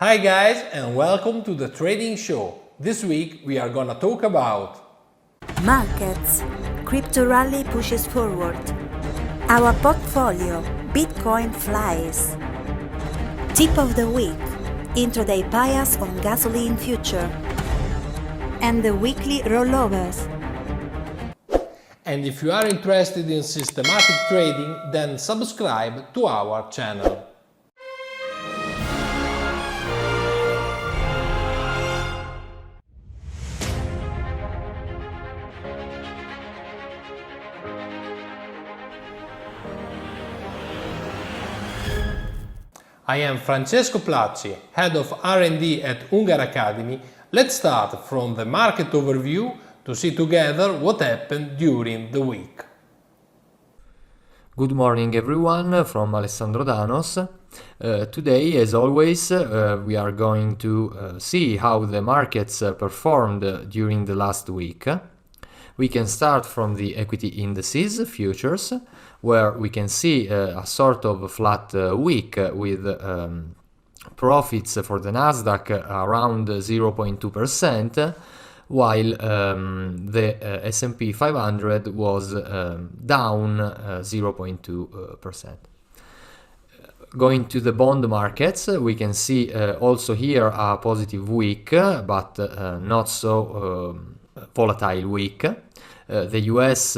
Hi guys and welcome to the trading show. This week we are gonna talk about markets. Crypto rally pushes forward. Our portfolio. Bitcoin flies. Tip of the week. Intraday bias on gasoline future. And the weekly rollovers. and if you are interested in systematic trading, then subscribe to our channel. I am Francesco Placci, Head of R&D at Unger Academy. Let's start from the market overview to see together what happened during the week. Good morning everyone from Alessandro Danos. Today, as always, we are going to see how the markets performed during the last week. We can start from the equity indices, futures, where we can see a sort of flat week with profits for the Nasdaq around 0.2%, while the S&P 500 was down 0.2%. Going to the bond markets, we can see also here a positive week, but not so volatile week. The US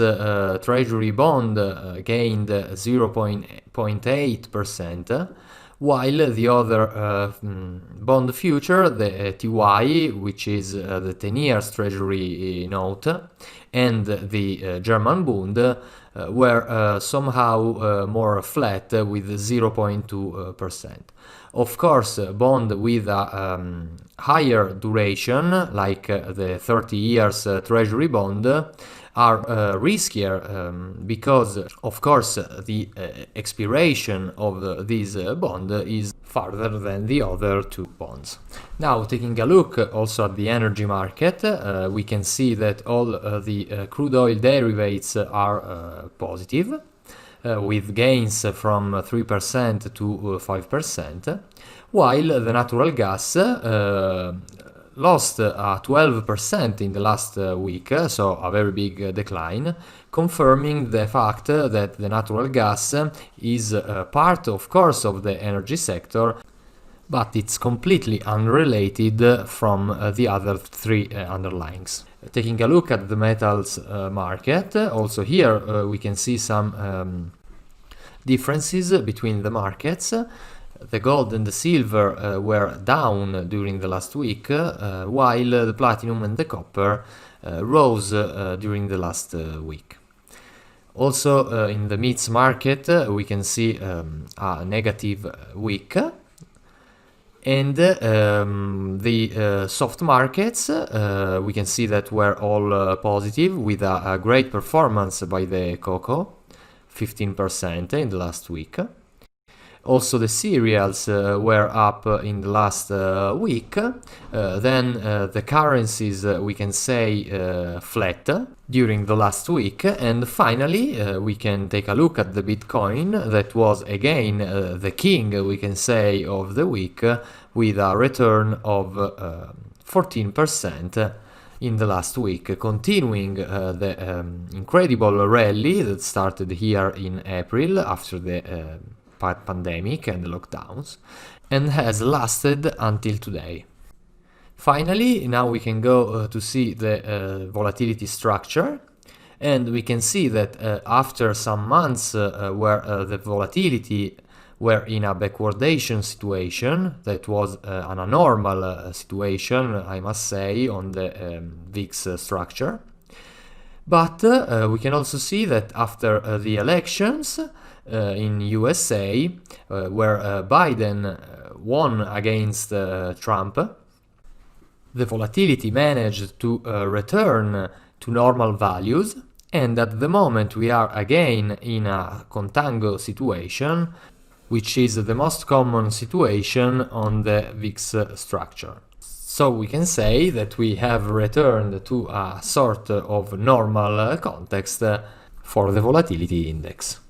Treasury bond gained 0.8%, while the other bond future, the TY, which is the 10 years Treasury note, and the German Bund were somehow more flat with 0.2%. Of course, bond with a higher duration, like the 30 years Treasury bond, are riskier because, of course, the expiration of this bond is farther than the other two bonds. Now, taking a look also at the energy market, we can see that all the crude oil derivatives are positive, with gains from 3% to 5%, while the natural gas lost 12% in the last week, so a very big decline, confirming the fact that the natural gas is part, of course, of the energy sector, but it's completely unrelated from the other three underlyings. Taking a look at the metals market, also here we can see some differences between the markets. The gold and the silver were down during the last week, while the platinum and the copper rose during the last week. Also in the meats market we can see a negative week, and the soft markets we can see that were all positive, with a great performance by the cocoa, 15% in the last week. Also the cereals were up in the last week. Then the currencies we can say flat during the last week. And finally we can take a look at the Bitcoin, that was again the king, we can say, of the week, with a return of 14% in the last week, continuing the incredible rally that started here in April after the pandemic and the lockdowns, and has lasted until today. Finally, now we can go to see the volatility structure, and we can see that after some months where the volatility were in a backwardation situation, that was an abnormal situation, I must say, on the VIX structure. But we can also see that after the elections in USA, where Biden won against Trump, the volatility managed to return to normal values, and at the moment we are again in a contango situation, which is the most common situation on the VIX structure. So we can say that we have returned to a sort of normal context for the volatility index.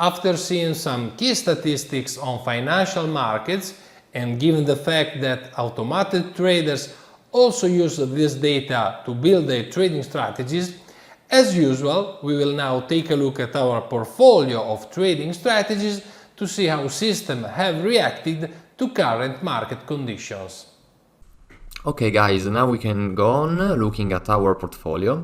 After seeing some key statistics on financial markets, and given the fact that automated traders also use this data to build their trading strategies, as usual, we will now take a look at our portfolio of trading strategies to see how systems have reacted to current market conditions. Okay guys, now we can go on looking at our portfolio.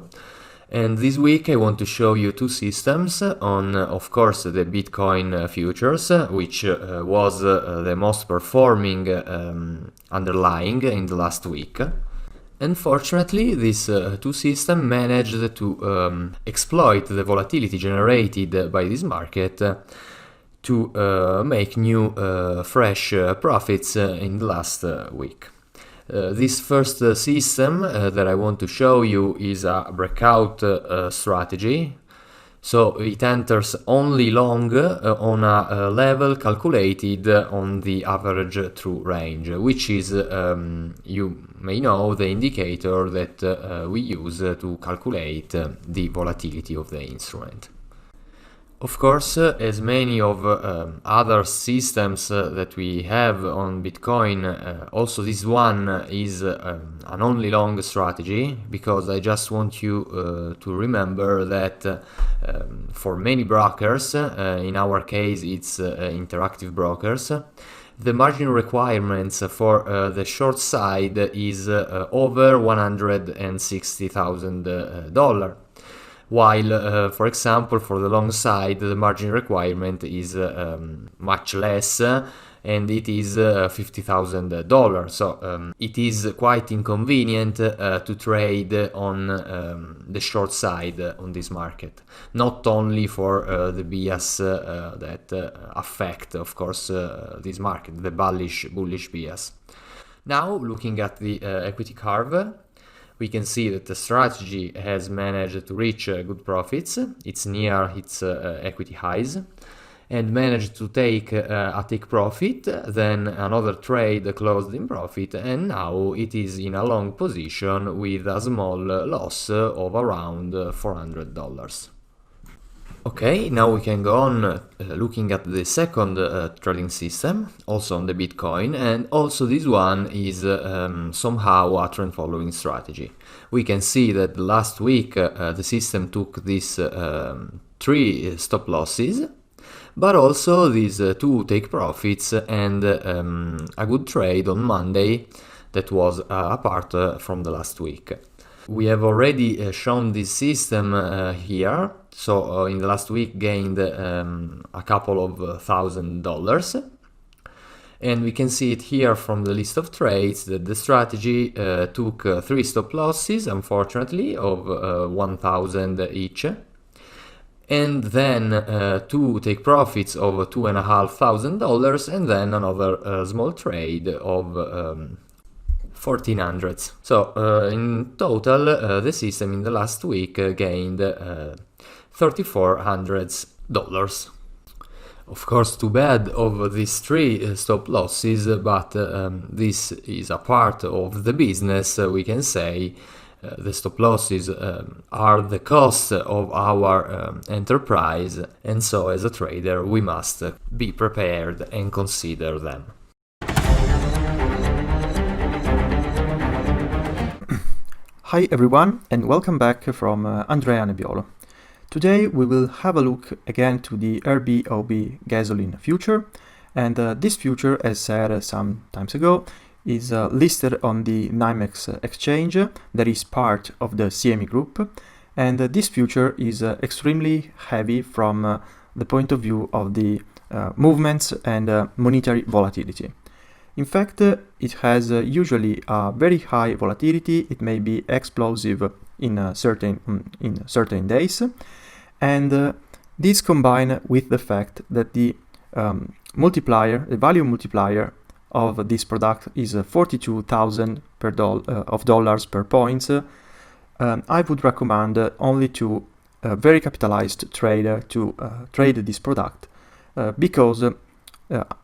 And this week I want to show you two systems on, of course, the Bitcoin futures, which was the most performing underlying in the last week. Unfortunately, these two systems managed to exploit the volatility generated by this market to make new fresh profits in the last week. This first system that I want to show you is a breakout strategy. So it enters only long on a level calculated on the average true range, which is, you may know, the indicator that we use to calculate the volatility of the instrument. Of course, as many of other systems that we have on Bitcoin, also this one is an only long strategy, because I just want you to remember that for many brokers, in our case it's interactive brokers, the margin requirements for the short side is over $160,000. While, for example, for the long side, the margin requirement is much less, and it is $50,000. So it is quite inconvenient to trade on the short side on this market. Not only for the bias that affect, of course, this market, the bullish bias. Now, looking at the equity curve, we can see that the strategy has managed to reach good profits. It's near its equity highs, and managed to take a take profit, then another trade closed in profit, and now it is in a long position with a small loss of around $400. Okay, now we can go on looking at the second trading system, also on the Bitcoin, and also this one is somehow a trend following strategy. We can see that last week the system took these 3 stop losses, but also these 2 take profits and a good trade on Monday that was apart from the last week. We have already shown this system here. So in the last week gained a couple of $1,000, and we can see it here from the list of trades that the strategy took 3 stop losses, unfortunately, of 1,000 each, and then 2 take profits of $2,500, and then another small trade of 1,400. So in total the system in the last week gained $3,400. Of course, too bad of these 3 stop losses, but this is a part of the business, we can say. The stop losses are the cost of our enterprise, and so as a trader we must be prepared and consider them. Hi everyone, and welcome back from Andrea Unger. Today we will have a look again to the RBOB gasoline future, and this future, as said some times ago, is listed on the NYMEX exchange that is part of the CME group, and this future is extremely heavy from the point of view of the movements and monetary volatility. In fact, it has usually a very high volatility. It may be explosive in certain days, and this combined with the fact that the multiplier, the value multiplier of this product is $42,000 dollars per point. I would recommend only to a very capitalized trader to trade this product, because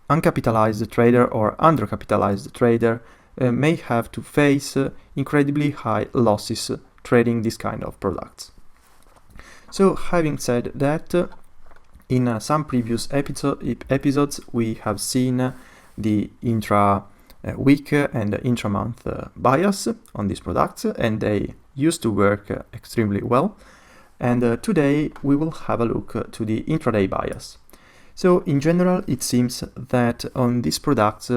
uncapitalized trader or undercapitalized trader may have to face incredibly high losses trading this kind of products. So having said that, In some previous episodes, we have seen the intra-week and intra-month bias on these products, and they used to work extremely well. And today we will have a look to the intraday bias. So in general, it seems that on these products,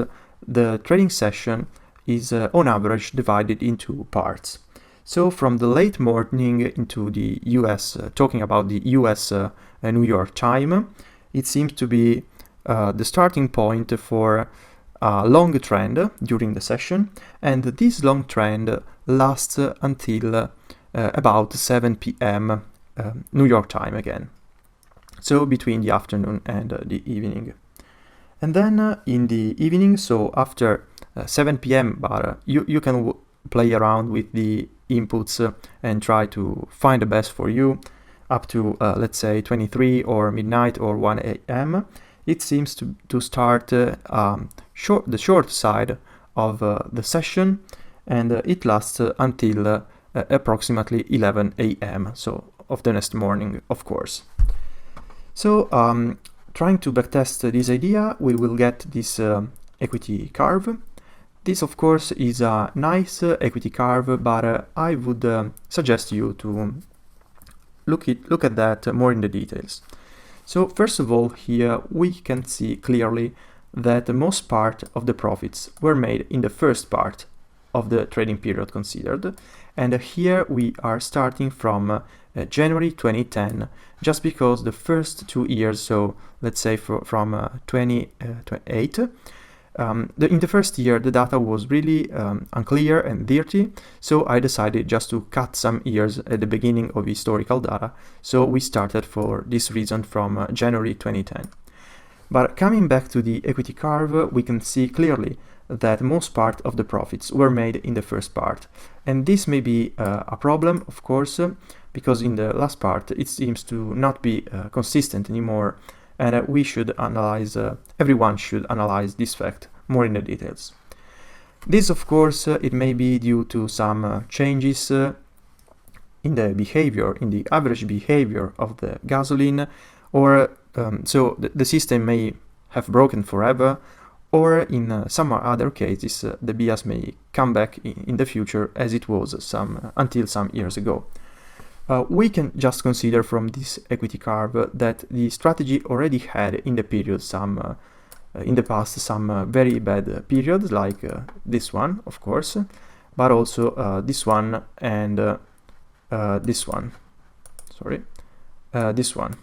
the trading session is on average divided into parts. So from the late morning into the US, talking about the US New York time, it seems to be the starting point for a long trend during the session, and this long trend lasts until about 7 p.m. New York time again. So between the afternoon and the evening. And then in the evening, so after 7 p.m., but you can play around with the inputs and try to find the best for you up to let's say 23 or midnight or 1 a.m. It seems to start the short side of the session, and it lasts until approximately 11 a.m. so of the next morning, of course. So trying to backtest this idea, we will get this equity curve. This, of course, is a nice equity curve, but I would suggest you to look at that more in the details. So first of all, here we can see clearly that the most part of the profits were made in the first part of the trading period considered, and here we are starting from January 2010, just because the first 2 years, so let's say from 2008, in the first year the data was really unclear and dirty, so I decided just to cut some years at the beginning of historical data, so we started for this reason from January 2010. But coming back to the equity curve, we can see clearly that most part of the profits were made in the first part, and this may be a problem, of course, because in the last part it seems to not be consistent anymore, and we should analyze, everyone should analyze this fact more in the details. This, of course, it may be due to some changes in the behavior, in the average behavior of the gasoline, or so the system may have broken forever, or in some other cases the bias may come back in the future as it was until some years ago. We can just consider from this equity curve that the strategy already had in the period in the past some very bad periods, like this one, of course, but also this one and this one. Sorry, this one.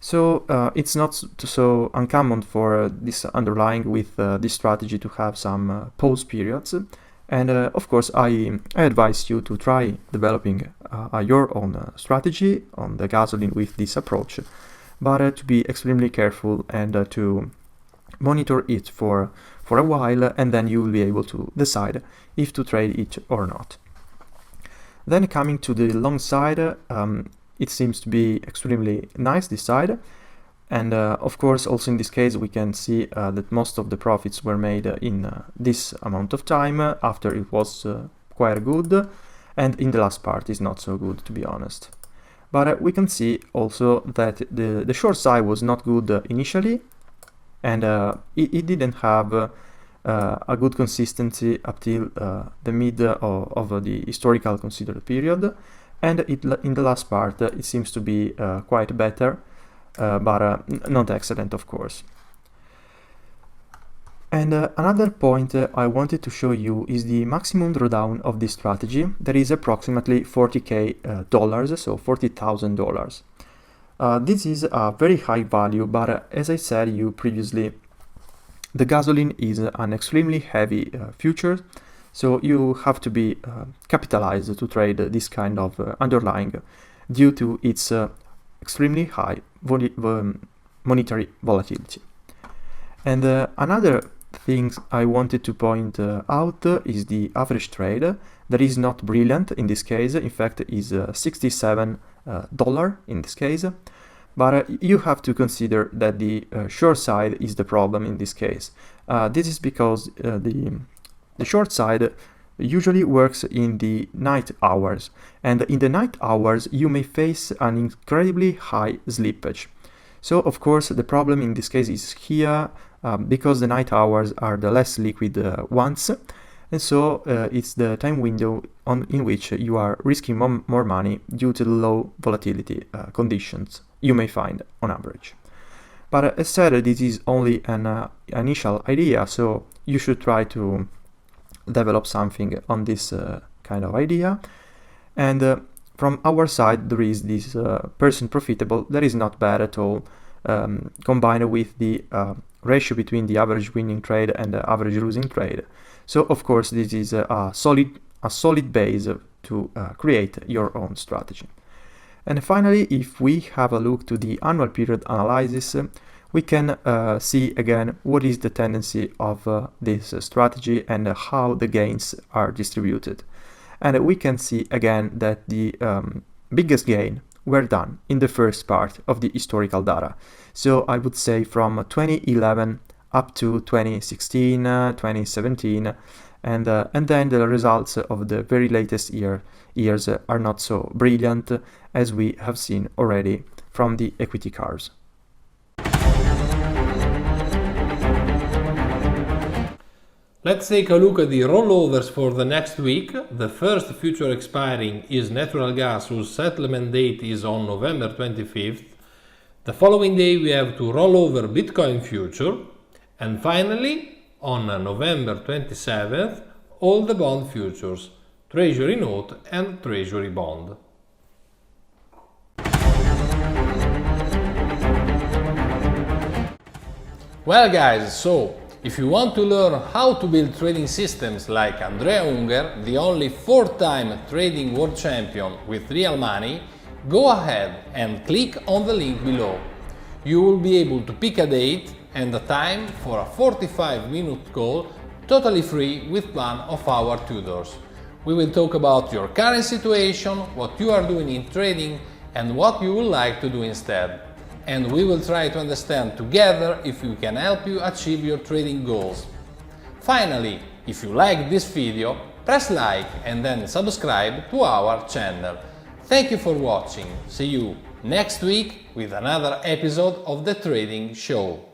So it's not so uncommon for this underlying with this strategy to have some pause periods. And of course, I advise you to try developing your own strategy on the gasoline with this approach, but to be extremely careful and to monitor it for a while, and then you will be able to decide if to trade it or not. Then coming to the long side, it seems to be extremely nice, this side. And of course, also in this case, we can see that most of the profits were made in this amount of time, after it was quite good, and in the last part is not so good, to be honest. But we can see also that the short side was not good initially, and it didn't have a good consistency up till the mid of the historical considered period, and in the last part it seems to be quite better, but not excellent, of course. And another point I wanted to show you is the maximum drawdown of this strategy. That is approximately $40,000, so $40,000. This is a very high value, but as I said you previously, the gasoline is an extremely heavy future, so you have to be capitalized to trade this kind of underlying due to its extremely high monetary volatility. And another thing I wanted to point out is the average trade. That is not brilliant in this case, in fact is $67 in this case, but you have to consider that the short side is the problem in this case. This is because the short side usually works in the night hours, and in the night hours you may face an incredibly high slippage. So of course the problem in this case is here because the night hours are the less liquid ones, and so it's the time window in which you are risking more money due to the low volatility conditions you may find on average. But as said, this is only an initial idea, so you should try to develop something on this kind of idea. And from our side, there is this percent profitable that is not bad at all, combined with the ratio between the average winning trade and the average losing trade. So of course this is a solid base to create your own strategy. And finally, if we have a look to the annual period analysis, we can see again what is the tendency of this strategy and how the gains are distributed. And we can see again that the biggest gain were done in the first part of the historical data. So I would say from 2011 up to 2016, 2017, and then the results of the very latest years are not so brilliant, as we have seen already from the equity curves. Let's take a look at the rollovers for the next week. The first future expiring is natural gas, whose settlement date is on November 25th. The following day we have to roll over Bitcoin future. And finally, on November 27th, all the bond futures, Treasury note and Treasury bond. Well guys, so if you want to learn how to build trading systems like Andrea Unger, the only 4-time trading world champion with real money, go ahead and click on the link below. You will be able to pick a date and a time for a 45-minute call totally free with one of our tutors. We will talk about your current situation, what you are doing in trading and what you would like to do instead. And we will try to understand together if we can help you achieve your trading goals. Finally, if you like this video, press like and then subscribe to our channel. Thank you for watching. See you next week with another episode of the Trading Show.